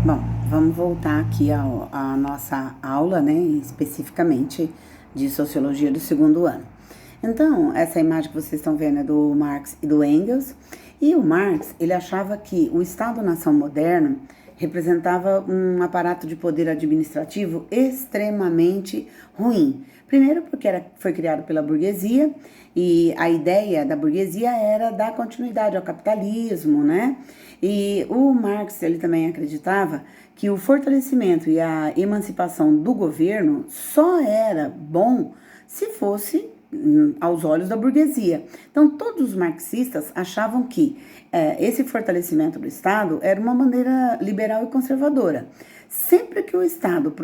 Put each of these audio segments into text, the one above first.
Bom, vamos voltar aqui à nossa aula, né, especificamente de Sociologia do segundo ano. Então, essa imagem que vocês estão vendo é do Marx e do Engels, e o Marx, ele achava que o Estado-nação moderno representava um aparato de poder administrativo extremamente ruim. Primeiro porque foi criado pela burguesia, e a ideia da burguesia era dar continuidade ao capitalismo, né? E o Marx, ele também acreditava que o fortalecimento e a emancipação do governo só era bom se fosse aos olhos da burguesia. Então, todos os marxistas achavam que esse fortalecimento do Estado era uma maneira liberal e conservadora. Sempre que o Estado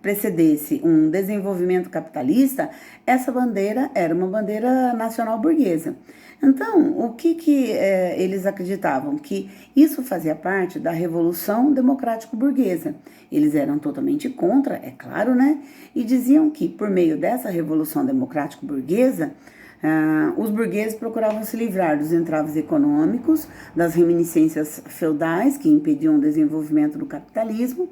precedesse um desenvolvimento capitalista, essa bandeira era uma bandeira nacional burguesa. Então, o que eles acreditavam? Que isso fazia parte da Revolução Democrático-Burguesa. Eles eram totalmente contra, é claro, né? E diziam que, por meio dessa Revolução Democrático-Burguesa, os burgueses procuravam se livrar dos entraves econômicos, das reminiscências feudais que impediam o desenvolvimento do capitalismo,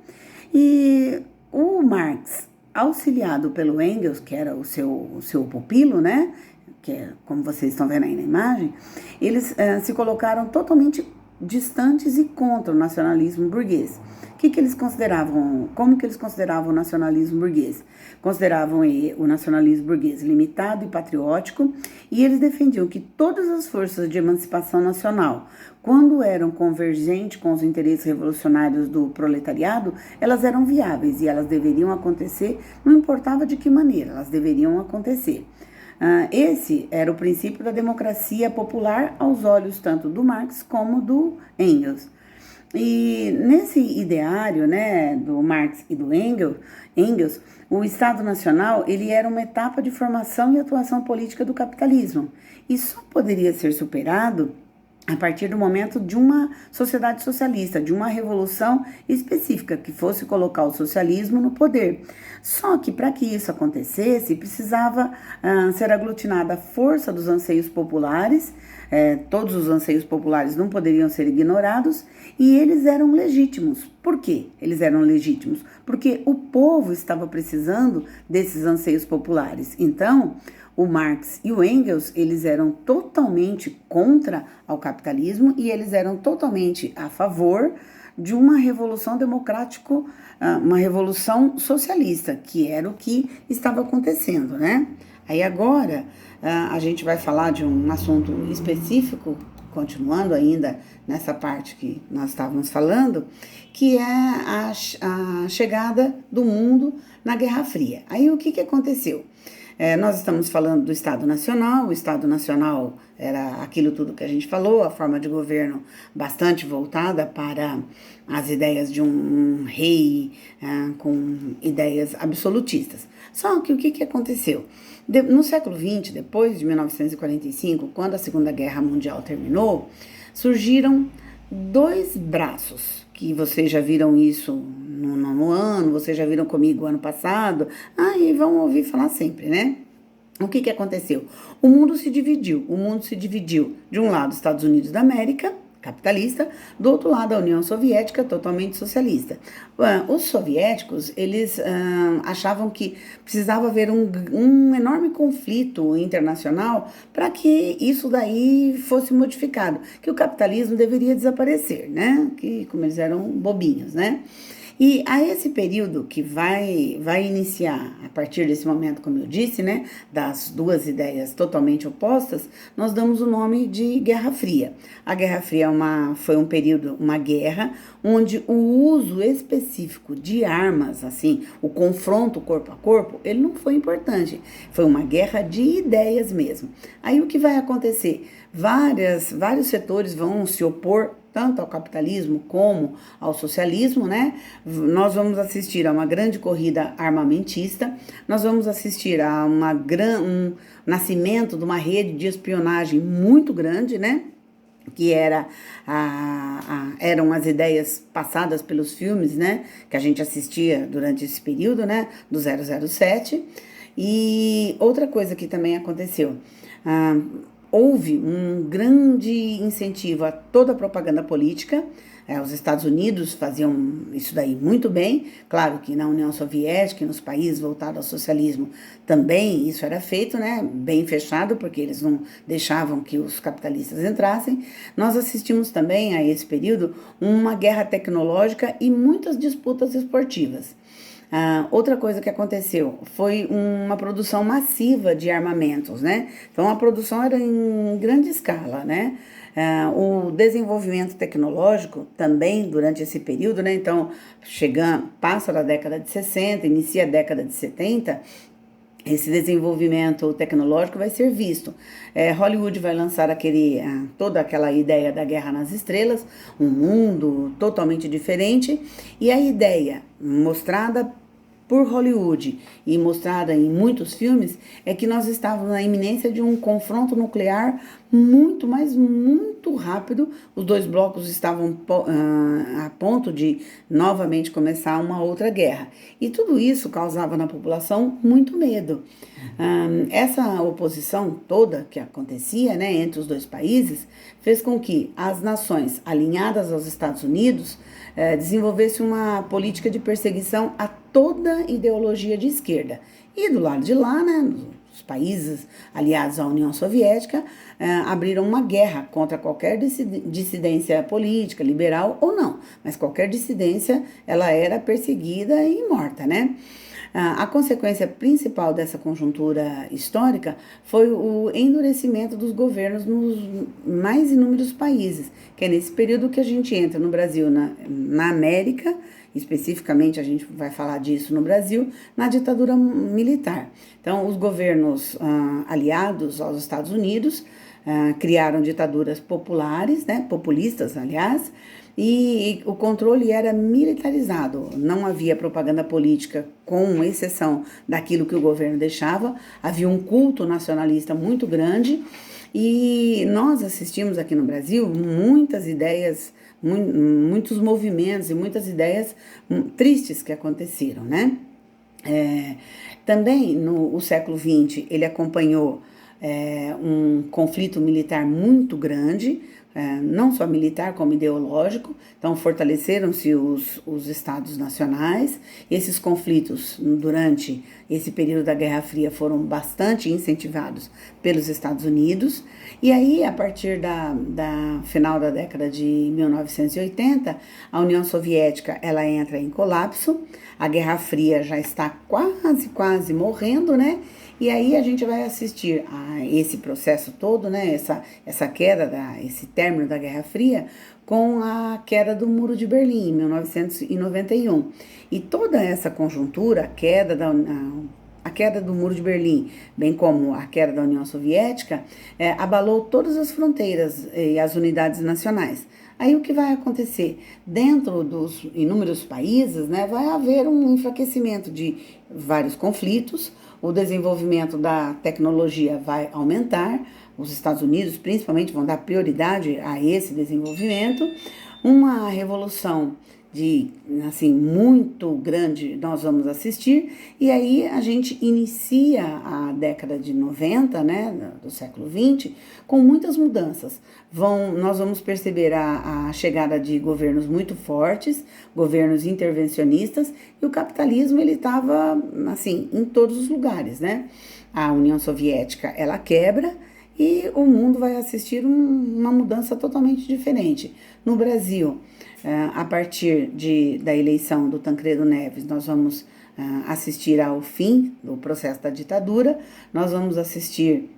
e o Marx, auxiliado pelo Engels, que era o seu pupilo, né, que é como vocês estão vendo aí na imagem, eles se colocaram totalmente distantes e contra o nacionalismo burguês. Que eles consideravam, como que eles consideravam o nacionalismo burguês? Consideravam o nacionalismo burguês limitado e patriótico, e eles defendiam que todas as forças de emancipação nacional, quando eram convergentes com os interesses revolucionários do proletariado, elas eram viáveis e elas deveriam acontecer, não importava de que maneira, elas deveriam acontecer. Esse era o princípio da democracia popular aos olhos tanto do Marx como do Engels. E nesse ideário, né, do Marx e do Engels, o Estado Nacional ele era uma etapa de formação e atuação política do capitalismo e só poderia ser superado a partir do momento de uma sociedade socialista, de uma revolução específica que fosse colocar o socialismo no poder. Só que para que isso acontecesse, precisava ser aglutinada a força dos anseios populares, todos os anseios populares não poderiam ser ignorados, e eles eram legítimos. Por quê? Eles eram legítimos? Porque o povo estava precisando desses anseios populares. Então, o Marx e o Engels, eles eram totalmente contra ao capitalismo e eles eram totalmente a favor de uma revolução democrática, uma revolução socialista, que era o que estava acontecendo, né? Aí agora a gente vai falar de um assunto específico, continuando ainda nessa parte que nós estávamos falando, que é a chegada do mundo na Guerra Fria. Aí o que aconteceu? Nós estamos falando do Estado Nacional, o Estado Nacional era aquilo tudo que a gente falou, a forma de governo bastante voltada para as ideias de um rei com ideias absolutistas. Só que o que aconteceu? No século XX, depois de 1945, quando a Segunda Guerra Mundial terminou, surgiram dois braços, que vocês já viram isso no nono ano, vocês já viram comigo ano passado, e vão ouvir falar sempre, né? O que aconteceu? O mundo se dividiu de um lado Estados Unidos da América, capitalista, do outro lado a União Soviética, totalmente socialista. Os soviéticos, eles achavam que precisava haver um enorme conflito internacional para que isso daí fosse modificado, que o capitalismo deveria desaparecer, né? Que como eles eram bobinhos, né? E a esse período que vai iniciar, a partir desse momento, como eu disse, né, das duas ideias totalmente opostas, nós damos o nome de Guerra Fria. A Guerra Fria foi um período, uma guerra, onde o uso específico de armas, assim, o confronto corpo a corpo, ele não foi importante. Foi uma guerra de ideias mesmo. Aí o que vai acontecer? Vários setores vão se opor tanto ao capitalismo como ao socialismo, né? Nós vamos assistir a uma grande corrida armamentista, nós vamos assistir a um nascimento de uma rede de espionagem muito grande, né? Que eram as ideias passadas pelos filmes, né? Que a gente assistia durante esse período, né? Do 007. E outra coisa que também aconteceu, houve um grande incentivo a toda a propaganda política, Os Estados Unidos faziam isso daí muito bem, claro que na União Soviética e nos países voltados ao socialismo também isso era feito, né, bem fechado, porque eles não deixavam que os capitalistas entrassem. Nós assistimos também a esse período uma guerra tecnológica e muitas disputas esportivas. Outra coisa que aconteceu foi uma produção massiva de armamentos, né? Então a produção era em grande escala, né? O desenvolvimento tecnológico também durante esse período, né? Então passa da década de 60, inicia a década de 70, esse desenvolvimento tecnológico vai ser visto. Hollywood vai lançar toda aquela ideia da Guerra nas Estrelas, um mundo totalmente diferente, e a ideia mostrada por Hollywood e mostrada em muitos filmes é que nós estávamos na iminência de um confronto nuclear muito, mas muito rápido. Os dois blocos estavam a ponto de novamente começar uma outra guerra. E tudo isso causava na população muito medo. Essa oposição toda que acontecia, né, entre os dois países fez com que as nações alinhadas aos Estados Unidos desenvolvessem uma política de perseguição a toda ideologia de esquerda. E do lado de lá, né, os países aliados à União Soviética abriram uma guerra contra qualquer dissidência política, liberal ou não, mas qualquer dissidência ela era perseguida e morta, né? A consequência principal dessa conjuntura histórica foi o endurecimento dos governos nos mais inúmeros países, que é nesse período que a gente entra no Brasil, na América, especificamente a gente vai falar disso no Brasil, na ditadura militar. Então, os governos aliados aos Estados Unidos criaram ditaduras populares, né, populistas, aliás, e o controle era militarizado, não havia propaganda política, com exceção daquilo que o governo deixava, havia um culto nacionalista muito grande, e nós assistimos aqui no Brasil muitas ideias, muitos movimentos e muitas ideias tristes que aconteceram, né? Também no século XX ele acompanhou um conflito militar muito grande, não só militar como ideológico. Então fortaleceram-se os estados nacionais. Esses conflitos durante esse período da Guerra Fria foram bastante incentivados pelos Estados Unidos, e aí a partir da final da década de 1980 a União Soviética ela entra em colapso, a Guerra Fria já está quase morrendo, né? E aí a gente vai assistir a esse processo todo, né? Essa queda, esse término da Guerra Fria, com a queda do Muro de Berlim, em 1991. E toda essa conjuntura, a queda do Muro de Berlim, bem como a queda da União Soviética, abalou todas as fronteiras e as unidades nacionais. Aí o que vai acontecer? Dentro dos inúmeros países, né, vai haver um enfraquecimento de vários conflitos, o desenvolvimento da tecnologia vai aumentar, os Estados Unidos principalmente vão dar prioridade a esse desenvolvimento, uma revolução muito grande nós vamos assistir, e aí a gente inicia a década de 90, né, do século XX, com muitas mudanças. Nós vamos perceber a chegada de governos muito fortes, governos intervencionistas, e o capitalismo ele estava em todos os lugares, né? A União Soviética ela quebra, e o mundo vai assistir uma mudança totalmente diferente. No Brasil, a partir da eleição do Tancredo Neves, nós vamos assistir ao fim do processo da ditadura, nós vamos assistir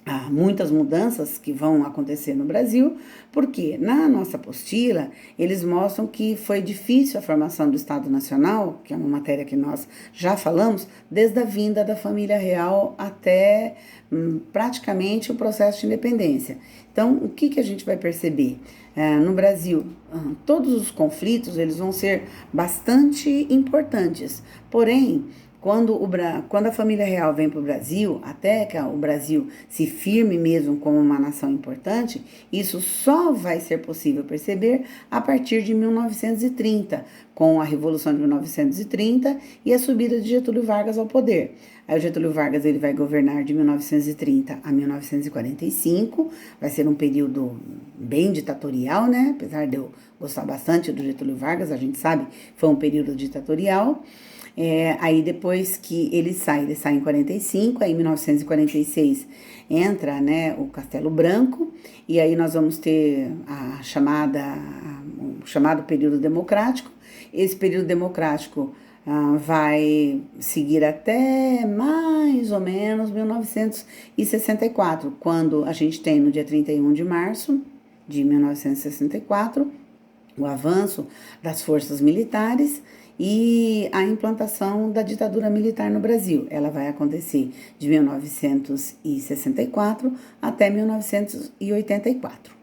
a muitas mudanças que vão acontecer no Brasil, porque na nossa apostila eles mostram que foi difícil a formação do Estado Nacional, que é uma matéria que nós já falamos, desde a vinda da família real até praticamente o processo de independência. Então, o que a gente vai perceber? No Brasil, todos os conflitos eles vão ser bastante importantes, porém, quando a família real vem para o Brasil, até que o Brasil se firme mesmo como uma nação importante, isso só vai ser possível perceber a partir de 1930, com a Revolução de 1930 e a subida de Getúlio Vargas ao poder. Aí o Getúlio Vargas ele vai governar de 1930 a 1945, vai ser um período bem ditatorial, né? Apesar de eu gostar bastante do Getúlio Vargas, a gente sabe, foi um período ditatorial. Aí depois que ele sai em 45, aí em 1946 entra, né, o Castelo Branco, e aí nós vamos ter o chamado período democrático. Esse período democrático vai seguir até mais ou menos 1964, quando a gente tem no dia 31 de março de 1964 o avanço das forças militares e a implantação da ditadura militar no Brasil. Ela vai acontecer de 1964 até 1984.